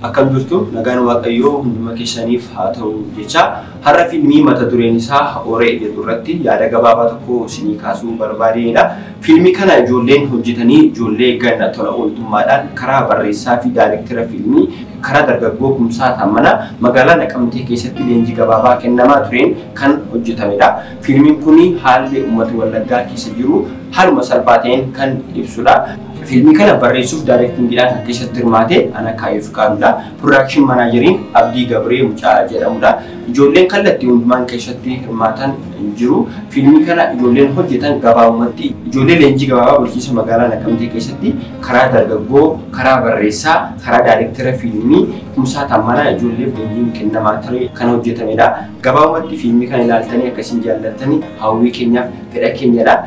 Akkam jirtu nagaan waaqayyoo hunduma keessaniif haa ta'u jecha har'a fiilmii mata dureen isaa Hooree jedhu irratti yaada gabaabaa tokko isinii kaasuu barbaadeedha. Fiilmii kana ijoolleen hojjetanii ijoollee ganna tola ooltummaadhaan karaa barreessaa fi daayirektara fiilmii karaa dargaggoo Kumsaa Taammanaa magaalaa Naqamtee keessatti leenjii gabaabaa kennamaa tureen kan hojjetamedha. Fiilmiin kun haalli uummata Wallaggaa keessa jiru haaluma salphaa ta'een kan ibsudha. Fiilmii kana barreessuuf daayirektingiidhaan kan keessatti hirmaate ana Kaayif Qaadudha. Production manajeriin Abdii Gabree Mucaa jedhamudha. Ijoolleen kallattii hundumaan keessatti hirmaatan jiru. Fiilmii kana ijoolleen hojjetan gabaabumatti ijoollee leenjii gabaabaa bulchiinsa magaalaa Naqamtee keessatti karaa dargaggoo, karaa barreessaa, karaa daayirektara fiilmii Kumsaa Taammanaa ijoolleef leenjiin kennamaa ture kan hojjetamedha. Gabaabumatti fiilmii kana ilaaltanii akkasiin jaallattanii hawwii keenyaaf fedha keenyadha.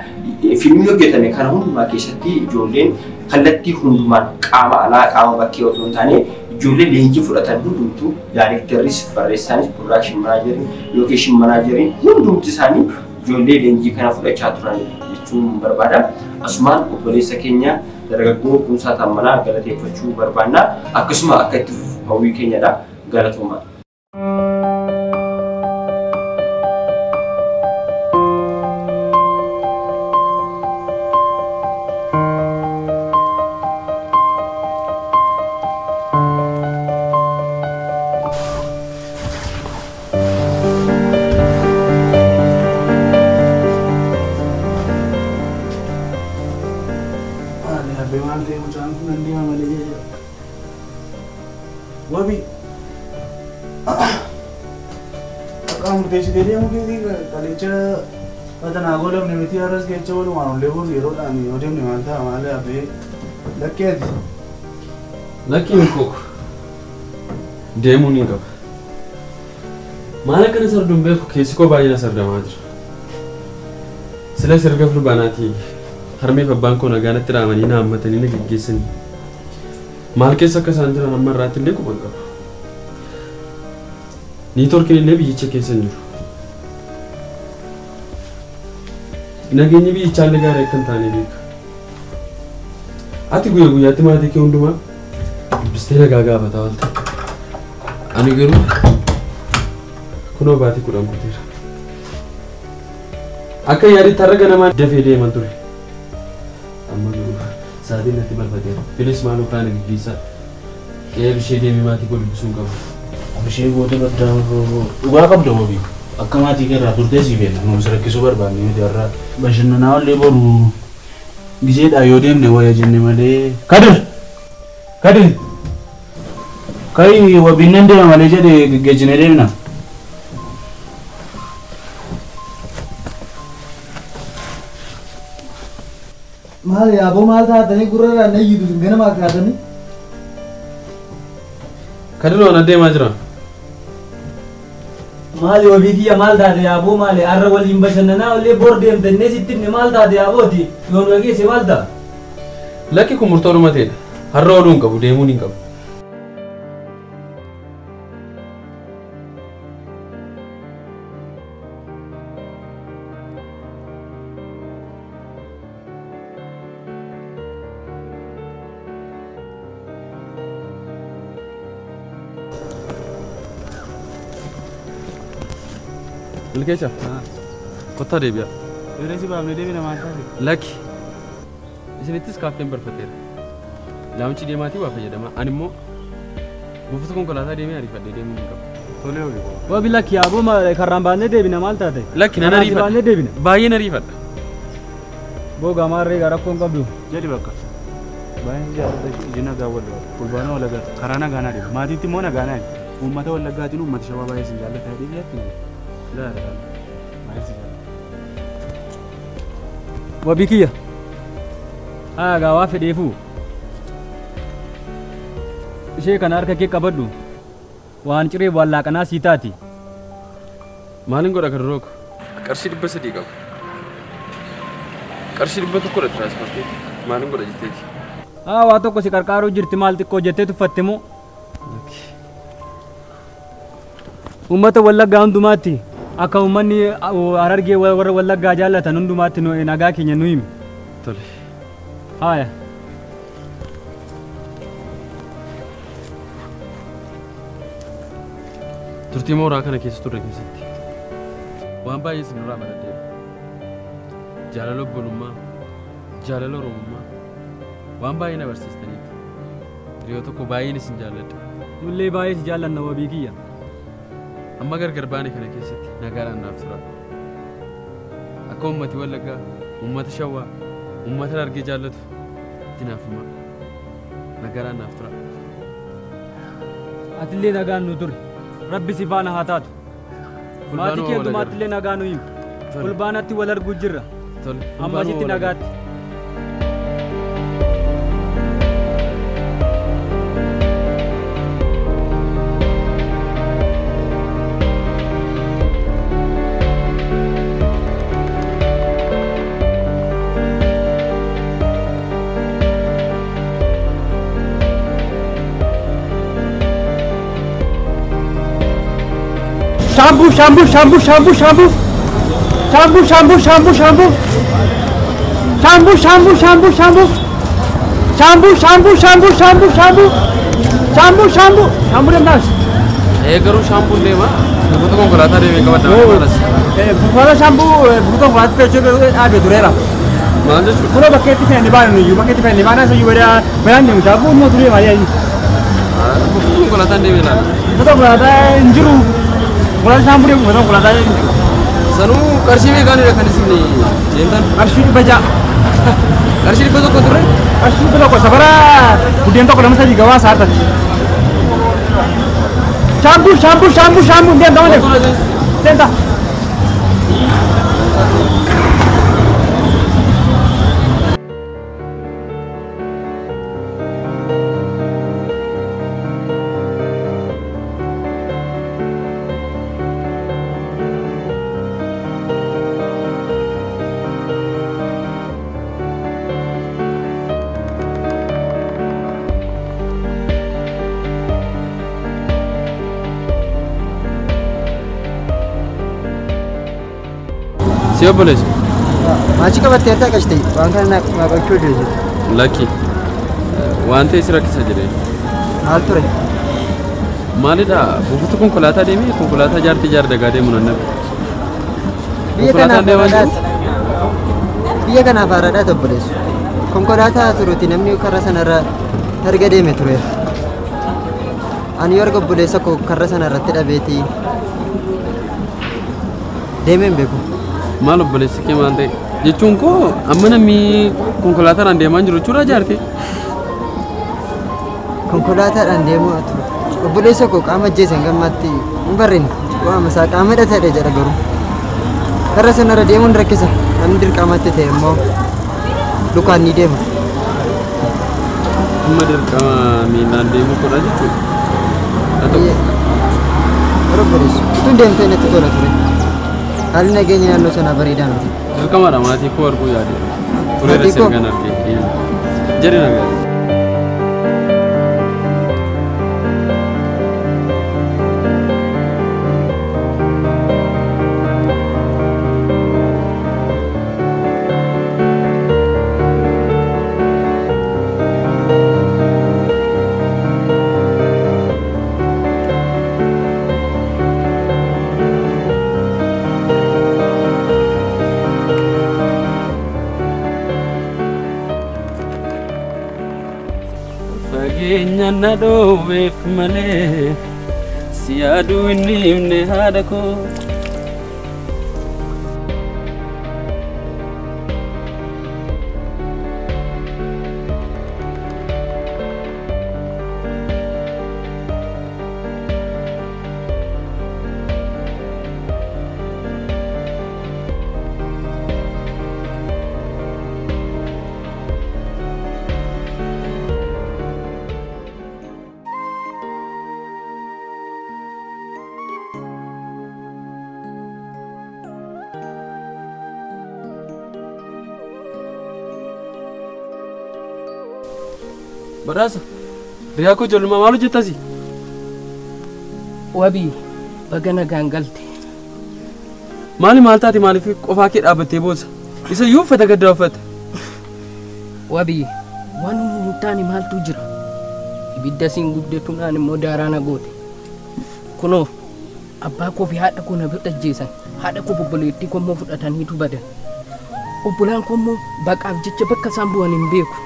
Fiilmii hojjetame kana hundumaa keessatti ijoolleen kallattii hundumaan qaama alaa qaama bakkee otoo hin taane ijoollee leenjii fudhatan hundumtuu daayirektarris barreessaanis production manajeriin location manajeriin hundumti isaanii ijoollee leenjii kana fudhachaa turan jechuun barbaada. Asumaan obboleessa keenya dargaggoo Kumsaa Taammanaa galateeffachuu barbaanna. Akkasuma akka itti hawwii keenyadha. Galatoomaa. Wabi, aku mesti dia mungkin kalau pada nago lem ni mesti harus kerja walau mana level ni roda ni, orang ni mana malah abe laki ada. Laki engkau, demo ni kau. Mana kena serdum be kesiko bayi na serdam aja. Sila serga flu banati, harme pabangko nagana teramani na amma tani na gigisan. Maal keessa akka isaan jiran amma irraatti illee quban qabu. Niitoorkiin illee biyyicha keessa hin jiru. Nageenyi biyyichaa illee gaarii akka hin taane beeka. Ati guyyaa guyyaatti maatii kee hundumaa dubbistee nagaa gaafataa oolte. Ani garuu kunoo baatii 10 guuteera. Akka yaaditti har'a ganamaan dafee deeman ture. Amma garuu Saadi nanti malfatera. Filis malu kan bisa. Ya bishai dia memati ko bisun ka. Bishai ko to badda uga kam da wabi. Akka mati ke ra turte si bena. No sara kisu barba ni darra. Bashin na wale boru. Gije da yodem ne waya jinne male. Kadir. Kadir. Kai wabi nende male jade gejine demna. Mal ya, abu mal था तने गुर्रा रहने ये तो गन्ना मार रहा था नहीं Kadiro na dee majra. mal yo भी किया mal था दे abu mal अर्र वाली इंबशन ना वाले बोर्ड देम तने सित्ती mal था दे abu थी यों लगे से mal था Laki kumurtoru mate. Harro odun qabu deemuu ni qabu. Ilkecha? Kota deebi'a. Yeroo si baafne deebina maal taate? Laki. Isinittis kaaffeen barfateera. Laamichi deemaatii waa fayyadama. Ani immoo buufata konkolaataa deemee ariifadhee deemuu hin qabu. Tolee oli. wabi laki abu mal karaan baanee deebina maal taate Laki nan ariifadha. baanee deebina Baay'een ariifadha. boga maarree gara rakkoon qabdu Jadi bakka. Baay'een jaalladha ijina gaawwadha. Fulbaana walagaa karaa nagaanaa deema. Maatiitti immoo nagaanaa. Uummata wallagaatiin uummata shawaa baay'ee sin jaallata jedhee biyyaatti. Laala. Baay'ee sin jaallata. wabi kiyya haa gaawaa fedheefu ishee kana harka kee qabadhu waan ciree wallaaqanaa sii taati Maalin godha kan rooko? Qarshii 300 qabu. Qarshii 100 tiraanspoortii. Maalin godha jetteeti? haa waa tokko si qarqaaruu jirti maal xiqqoo jettee tuffatte moo uummata wallaggaa hundumaatti akka uummanni Harargee warra wallaggaa jaallatan hundumaatti nagaa keenya nu himi Tole. haaya turtii mooraa kana keessa turre keessatti waan baay'ee isinirraa baradheera. Jaalala obbolummaa, jaalala oromummaa waan baay'ee na barsiistaniitu. Hiriyoo tokko baay'een isin jaalladha. Nullee baay'ee si jaallanna wabii kiyya. Amma gargar baane kana keessatti nagaadhaan naaf tura. Akka uummati Wallaggaa, uummata Shawwaa, uummata Harargee jaallatu itti naaf himaa. Nagaadhaan naaf tura. Atillee nagaan nu ture. Rabbi si faana haa taatu. Maatii keentumaatti illee nagaa nu himu. Fulbaanatti wal arguu jirra. Ammasitti nagaatti. Shampoo, shampoo, shampoo, shampoo, shampoo. Shampoo, shampoo, shampoo, shampoo. Shampoo, shampoo, shampoo, shampoo. Shampoo, shampoo, shampoo, shampoo, shampoo. Shampoo, shampoo. Shampoo dem nas. Garuu shaampuun deema. Buufa konkolaataa deemee qabadda. Buufata shampoo buufa konkolaataa keessa dhaabee tureera. Maal jechuudha? Kunoo bakkeetti fe'anii baanu iyyuu bakkeetti fe'anii baanaa iyyuu baay'een deemu shampoo immoo turee baay'ee. Buufa konkolaataa deemee laala. Buufa konkolaataa hin jiru. Bulan shampoo deemu buufa konkolaataa hin jiru. Sanuu qarshii meeqaanidha kan isin deemtan? Qarshii dhibba ja'a. Qarshii dhibba tokko ture? Qarshii dhibba tokko safara buddeen tokko lama sadii gabaa saartatti. Shampoo, shampoo, shampoo, shampoo deem dama deem. Senta. Si obboleessa? Maachi qabattee harkaa qashte waan kana naqachuu jiru. Lakki waan ta'e si rakkisa jedhee. Maal ture? Maalidha buufata konkolaataa deemee konkolaataa jaartii jaardagaa deemu nan nabi. Biyya kanaaf haaraadhaa obboleessu. Konkolaataa turuuti namni karra sanarra erga deeme ture. Ani yoo arga obboleessa koo karra sanarratti dhabeeti deemeen beeku. Maal obboleessi kee maal ta'e? Jechuun koo amma namni konkolaataadhaan deemaa jiru jechuudha jaartii. Konkolaataadhaan deemaa ture. Obboleessa koo qaama ajjeesan gammaatti hin barreenne. Waama isaa qaama hidhatadha jedha garuu. Karra sanarra deemuun rakkisa. Namni dirqamatti ta'e immoo lukaan ni deema. Amma dirqama miilaan deemuu godha jechuudha. Obboleessu utuun deemtee natti tola ture. Haalli nageenya naannoo sanaa bareedaa miti. Dirqamadha maatii koo arguu yaade. Tureera sirgaan argee. Jedhi nagaa. Fageenya na dhoobeef malee si yaaduu hin himne haadha koo. Badhaasa riyaa koo ijoollummaa maal hojjettasi? Wabii baga nagaan galte. Maali maal taate maaliif qofaa kee dhaabbattee boossa? Isa iyyuu uffata gaddaa uffata. Wabii waan hin taane maaltu jira? Ibidda siin gubdeetu naan immoo daaraa na goote. Kunoo abbaa koo fi haadha koo na bira ajjeesan. Haadha koo obboleettii koo immoo fudhataniitu badan. Obbolaan koo immoo baqaaf jecha bakka isaan bu'an hin beeku.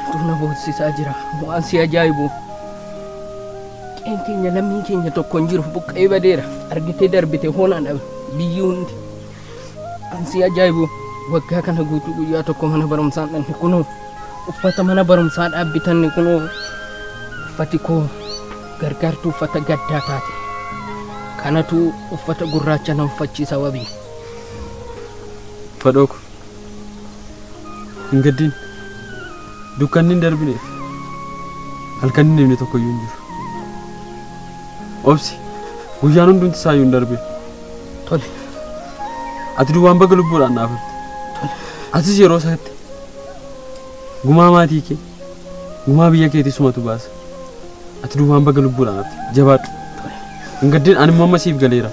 Kanatu na boonsisaa jira. Waan si ajaa'ibu. Qeen keenya lammiin keenya tokko hin jiru buqqa'ee badeera. Argitee darbite hoonaan dhabe biyyi hundi. Waan si ajaa'ibu waggaa kana guutuu guyyaa tokko mana barumsaan dhanne kunoo uffata mana barumsaa dhaabbitanne kunoo uffati koo gargaartuu uffata gaddaa taate. Kanatu uffata gurraacha na uffachiisa wabii. Fadhooko hin gaddin dukkanni hin darbineef halkan hin deemne tokko iyyuu hin jiru. Obsi guyyaan hundumti isaa iyyuu hin darbe. Tole. Ati duwwaan baga lubbuudhaan naafate. Tole. Atis yeroo isaatti gumaa maatii kee gumaa biyya keetii sumatu baasa. Ati duwwaan baga lubbuudhaan hafte jabaadhu. Hin gaddin ani immoo amma siif galeera.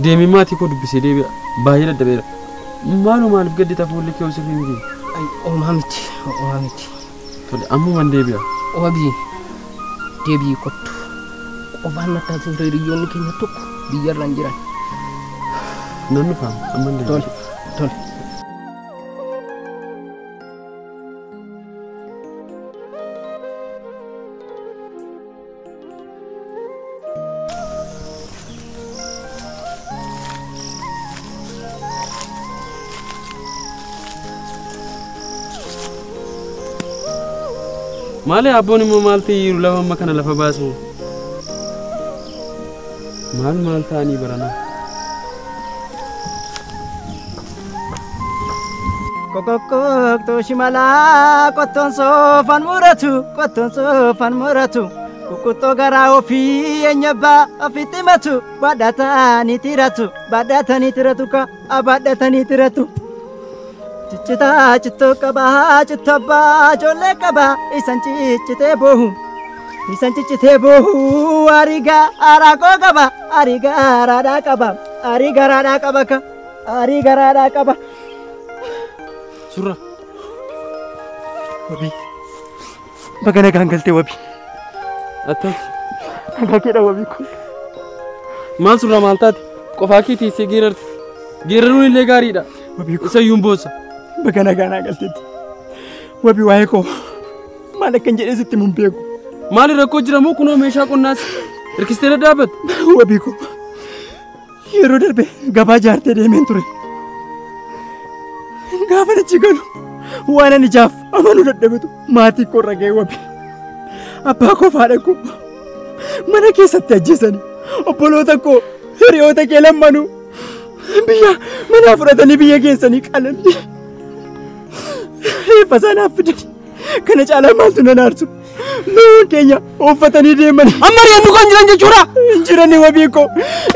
Deemii maatii koo dubbisee deebi'a. Baay'ee dadhabeera. Maaliif gaddita fuulli kee osoo hin jiru? Oomaa miti. Tole ammumaan deebi'a. Wabii deebii kottu. Qofaan na taasisa hiriyoonni keenya tokko biyyarra hin jiran. Namni faama amman deebi'a. Tole. Maali abboon immoo maal ta'e lafa amma kana lafa baasu? Maal ta'anii barana? Kokokokto shimala qottoon soofan muratu kukuttoo garaa ofii eenyabaa ofitti himatu badhaatanii tiratu ka badhaatanii tiratu. Ciccita cittoo qabaa cittoo abbaa ijoollee qabaa isan ciccitee boohu ariigaa araakoo qaba ariigaa raadhaa qaba. Surra. Wabii. Baga nagaan galtee wabii. Attas. Nagaa keedha wabii kun. Maal surra maal taate? Qofaa kee teessee geerarte. Geeraruun illee gaariidha. Wabii kun. Isa iyyuu hin boossa. Baga nagaa galteetti. Wabii waa'ee koo maal akkan jedhee sitti mun beeku. Maali rakkoo jira moo kunoo meeshaa qonnaas hirkistee dhadhaabatte? Wabii koo yeroo darbe gabaa jaartee deemeen ture. Gaafa achi galu waan ani ijaaf amanuu dadhabetu maatii koo irra ga'e wabii. Abbaa koo fi haadha koo mana keessatti ajjeesanii obboloota koo hiriyoota kee lammanuu biyya manaa fudhatanii biyya keessanii qalanii reeffa isaanaaf fidanii kana caalaa maaltu nan aarsu loon keenya uffatanii deemanii amma reeffi kan jiran jechuudha. Hin jirani wabii koo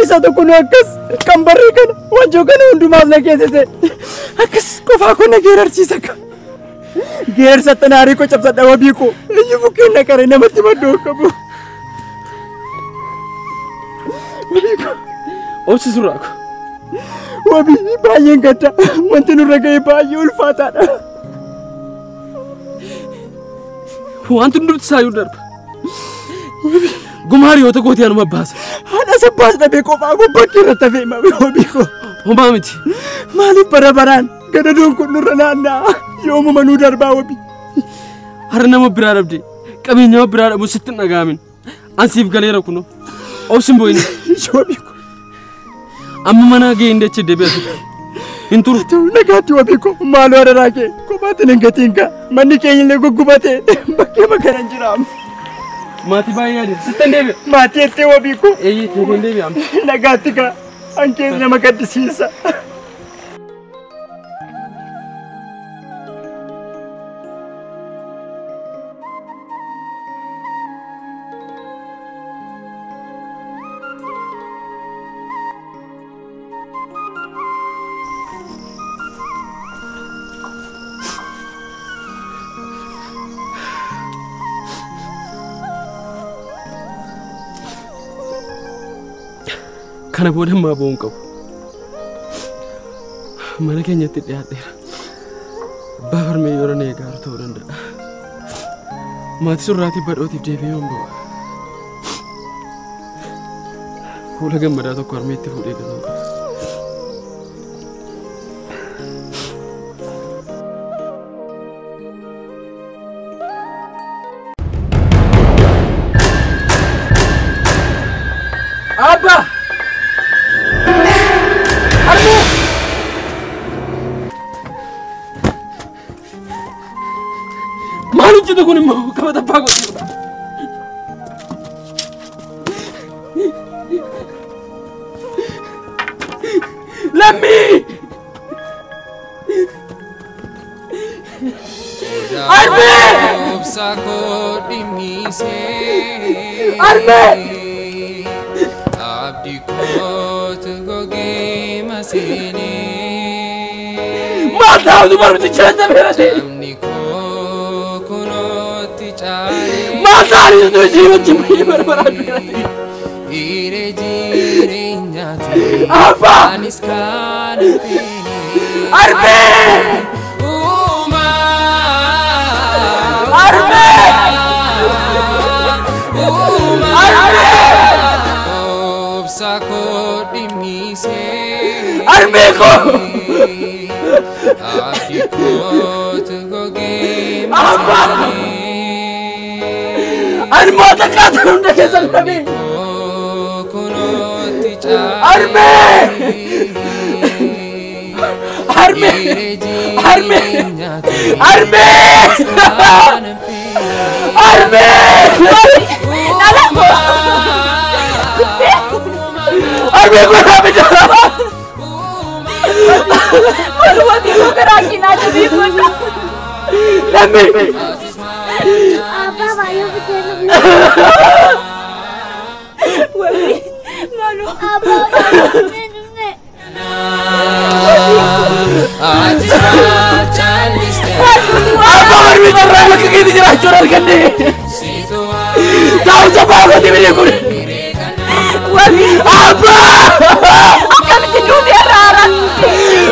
isa tokko nu akkas kan barree kana wanjoo kana hundumaaf na keessise akkas qofaa koo na geerarsiisa ka geersa xanaarii koo cabsadha wabii koo iyyu bukkeen na qaree namatti maddoo qabu. Wabii koo Obsi surraa ko. wabii baay'een gadda wanti nurra ga'e baay'ee ulfaataadha. Wanti hundumti isaayyuu darba. Gumaa hiriyoota kootii anuma baasa. Haadha sabbaas dhabee qofaa gubbaatti irratti hafee wabii koo. Homaa miti. Maaliif bara baraan gadadoon kun nurra naanna'a yoomuma nuu darbaa wabii. Har'a nama biraa dhabde qabeenya nama biraa dhabu sitti hin dhaga'amin. Ansiif galeera kunoo. Obsin boo'ini. Wabii koo. Amma mana ga'e hin dachee deebi'atu. Hin turu. Nagaatti wabii koo maaloo adaraa kee kophaatti hin gatiin ka manni keenya illee guggubatee bakkee makana hin jiraamu. Maatii baay'ee yaadde sittan deebi'a. Maatii ettee wabii koo. Eeyyee teekeen deebi'amu. Nagaatti ka hanqees nama gaddisiisa. Kana booda ammaa bo'uun qabu. Mana keenyatti dhiyaadheera. Abbaa farmee yoo na eegaaru ta'uu danda'a. Maatii surraatii badhootiif deebi'ee yoon bo'u. Fuula gammadaa tokko harmeetti fuudhee galuu qaba. Abba! Arme! Malu hojjetu kun immoo qabata abbaa godhu. Lammi! Arme! Arme! Mata tu baru cerita berarti. Mata itu jiwa cemil berarti. Apa? Arme! Arme! Armeko! Apa? Arme tak ada udah kesan kami. Arme! Arme! Arme! Arme! Arme! Nalaku! Arme ko na bicara. Maluwag yung karaki natin dito. Lami! Apa bayo bicara? Wali, malu. Apa bayo bicara? Apa berbicara lagi gini curang kan deh? Tahu siapa aku di video gue? Wali, apa? Akan tidur di arah.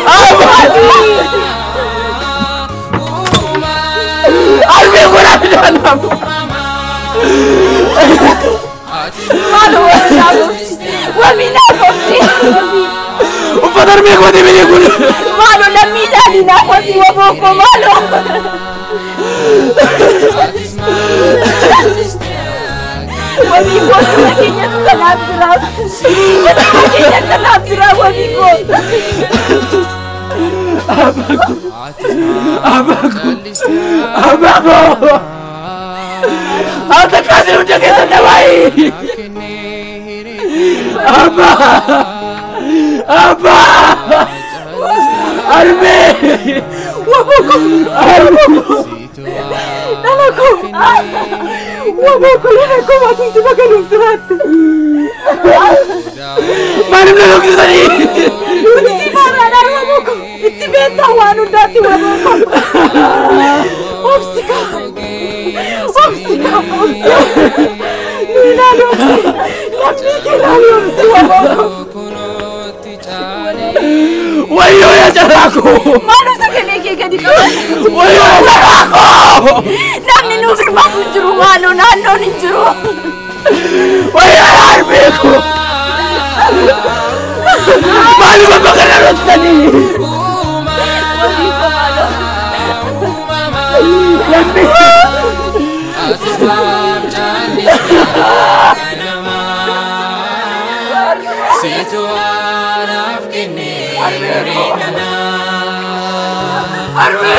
Apa? Aku kurang dalam. Malu, malu. Wali nak kopi. Upadar me ko di video gue. Malu na mina di na kopi waboko malu. Wali ko nakinya tanap dirap. Nakinya tanap dirap wali ko. Abaku. Ata kasi udah kita nawai. Apa? Arme. Waboko. Nalaku. Waboko na ko mati magalong surat. Manam na log sani. Si marana waboko. Iti benta wanu dati waboko. Opsika. Nina no. Lapni kilali opsi waboko. Wayo ya jaraku. Mana sakit gadi ko. Wayo ya jaraku. Namni nufir matunjuru malu nano ninjuru. Wayo ya arbeku. Malu mabagana rotani. Lambi. Arme!